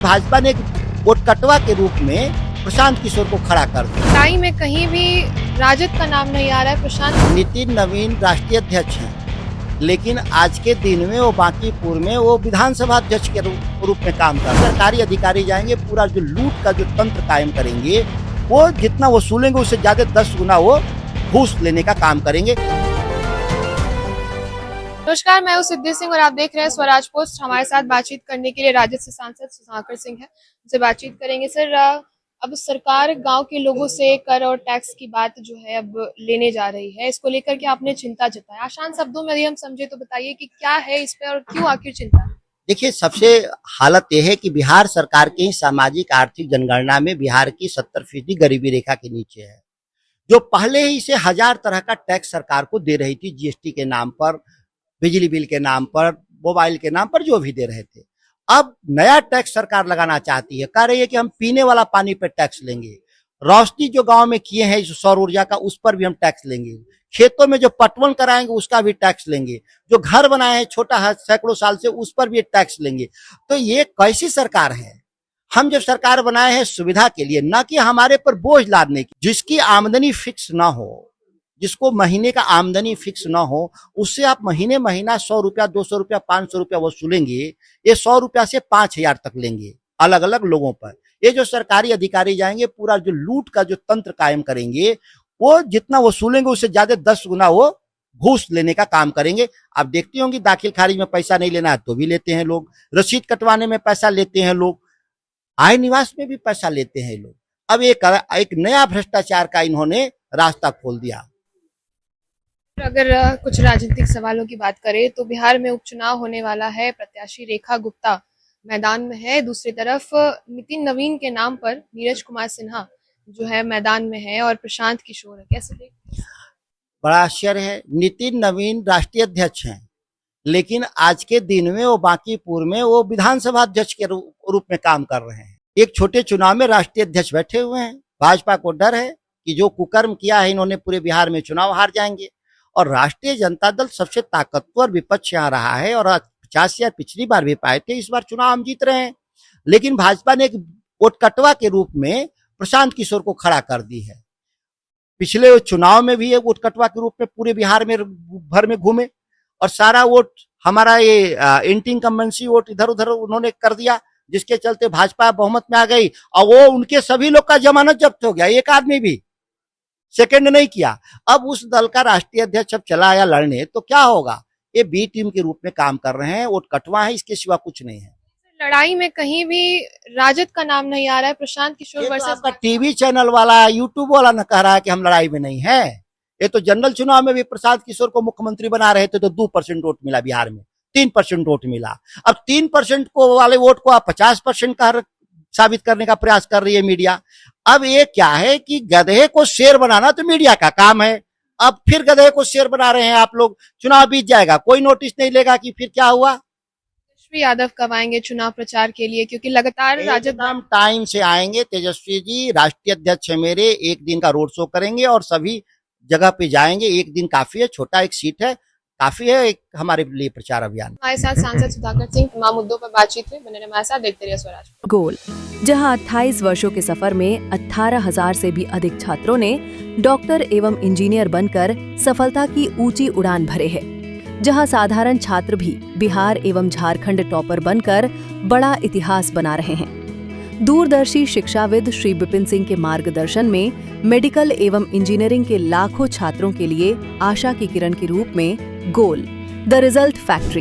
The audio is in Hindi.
भाजपा ने वोट कटवा के रूप में प्रशांत किशोर को खड़ा कर दिया। लड़ाई में कहीं भी राजद का नाम नहीं आ रहा है। प्रशांत नितिन नवीन राष्ट्रीय अध्यक्ष हैं, लेकिन आज के दिन में वो बांकीपुर में वो विधानसभा अध्यक्ष के रूप में काम कर रहे हैं। सरकारी अधिकारी जाएंगे, पूरा जो लूट का जो तंत्र कायम करेंगे, वो जितना वसूलेंगे उससे ज्यादा 10 गुना वो घूस लेने का काम करेंगे। नमस्कार, मैं हूं सिद्धि सिंह और आप देख रहे हैं स्वराज पोस्ट। हमारे साथ बातचीत करने के लिए राजद से सांसद सुधाकर सिंह हैं, उनसे बातचीत करेंगे। सर, अब सरकार गांव के लोगों से कर और टैक्स की बात जो है अब लेने जा रही है, इसको लेकर के आपने चिंता जताया। आसान शब्दों में यदि हम समझे तो बताइए कि क्या है इस पे और क्यों आखिर चिंता है? देखिए, सबसे हालत यह है कि बिहार सरकार की सामाजिक आर्थिक जनगणना में बिहार की 70% गरीबी रेखा के नीचे है, जो पहले ही से 1000 तरह का टैक्स सरकार को दे रही थी। जीएसटी के नाम पर, बिजली बिल के नाम पर, मोबाइल के नाम पर, जो भी दे रहे थे। अब नया टैक्स सरकार लगाना चाहती है, कह रही है कि हम पीने वाला पानी पे टैक्स लेंगे, रोशनी जो गांव में किए हैं सौर ऊर्जा का, उस पर भी हम टैक्स लेंगे, खेतों में जो पटवन कराएंगे उसका भी टैक्स लेंगे, जो घर बनाए हैं छोटा है सैकड़ों साल से उस पर भी टैक्स लेंगे। तो ये कैसी सरकार है? हम जब सरकार बनाए हैं सुविधा के लिए, ना कि हमारे पर बोझ लादने की। जिसकी आमदनी फिक्स ना हो, जिसको महीने का आमदनी फिक्स ना हो, उससे आप महीना 100 रुपया, 200 रुपया, 500 रुपया वसूलेंगे। ये 100 रुपया से 5000 तक लेंगे अलग अलग लोगों पर। ये जो सरकारी अधिकारी जाएंगे, पूरा जो लूट का जो तंत्र कायम करेंगे, वो जितना वसूलेंगे उससे ज्यादा 10 गुना वो घूस लेने का काम करेंगे। आप देखती होंगी, दाखिल खारिज में पैसा नहीं लेना है तो भी लेते हैं लोग, रसीद कटवाने में पैसा लेते हैं लोग, आय निवास में भी पैसा लेते हैं लोग। अब एक नया भ्रष्टाचार का इन्होंने रास्ता खोल दिया। अगर कुछ राजनीतिक सवालों की बात करें तो बिहार में उपचुनाव होने वाला है। प्रत्याशी रेखा गुप्ता मैदान में है, दूसरी तरफ नितिन नवीन के नाम पर नीरज कुमार सिन्हा जो है मैदान में है और प्रशांत किशोर है। कैसे देखते? बड़ा आश्चर्य है। नितिन नवीन राष्ट्रीय अध्यक्ष हैं, लेकिन आज के दिन में वो बांकीपुर में वो विधानसभा अध्यक्ष के रूप में काम कर रहे हैं। एक छोटे चुनाव में राष्ट्रीय अध्यक्ष बैठे हुए हैं। भाजपा को डर है कि जो कुकर्म किया है इन्होंने, पूरे बिहार में चुनाव हार जाएंगे। और राष्ट्रीय जनता दल सबसे ताकतवर विपक्ष यहाँ रहा है और 50,000 पिछली बार भी पाए थे, इस बार चुनाव हम जीत रहे हैं। लेकिन भाजपा ने एक वोट कटवा के रूप में प्रशांत किशोर को खड़ा कर दी है। पिछले चुनाव में भी ये वोट कटवा के रूप में पूरे बिहार में भर में घूमे और सारा वोट हमारा ये एंटी इनकम्बेंसी वोट इधर उधर उन्होंने कर दिया, जिसके चलते भाजपा बहुमत में आ गई और वो उनके सभी लोग का जमानत जब्त हो गया, एक आदमी भी सेकंड नहीं किया। अब उस दल का राष्ट्रीय अध्यक्ष अब चला आया लड़ने, तो क्या होगा? ये बी टीम के रूप में काम कर रहे हैं, वोट कटवा है, इसके सिवा कुछ नहीं है। लड़ाई में कहीं भी राजद का नाम नहीं आ रहा है। प्रशांत किशोर तो वर्सेस आपका टीवी चैनल वाला, यूट्यूब वाला न कह रहा है कि हम लड़ाई में नहीं है। ये तो जनरल चुनाव में भी प्रशांत किशोर को मुख्यमंत्री बना रहे थे तो 2% वोट मिला बिहार में, 3% वोट मिला। अब 3% को वाले वोट को आप 50% का साबित करने का प्रयास कर रही है मीडिया। अब ये क्या है कि गधे को शेर बनाना तो मीडिया का काम है। अब फिर गधे को शेर बना रहे हैं आप लोग। चुनाव बीत जाएगा, कोई नोटिस नहीं लेगा कि फिर क्या हुआ। तेजस्वी यादव कब आएंगे चुनाव प्रचार के लिए? क्योंकि लगातार राजद टाइम से आएंगे। तेजस्वी जी राष्ट्रीय अध्यक्ष है मेरे, एक दिन का रोड शो करेंगे और सभी जगह पे जाएंगे। एक दिन काफी है, छोटा एक सीट है, काफी है एक हमारे लिए प्रचार अभियान। हमारे साथ सांसद सुधाकर सिंह, तमाम मुद्दों पर बातचीत हुई। बने रहिए हमारे साथ, देखते रहिए स्वराज। गोल, जहां 28 वर्षों के सफर में 18,000 से भी अधिक छात्रों ने डॉक्टर एवं इंजीनियर बनकर सफलता की ऊंची उड़ान भरे हैं, जहां साधारण छात्र भी बिहार एवं झारखंड टॉपर बनकर बड़ा इतिहास बना रहे हैं। दूरदर्शी शिक्षाविद श्री विपिन सिंह के मार्गदर्शन में मेडिकल एवं इंजीनियरिंग के लाखों छात्रों के लिए आशा की किरण के रूप में गोल, द रिजल्ट फैक्ट्री,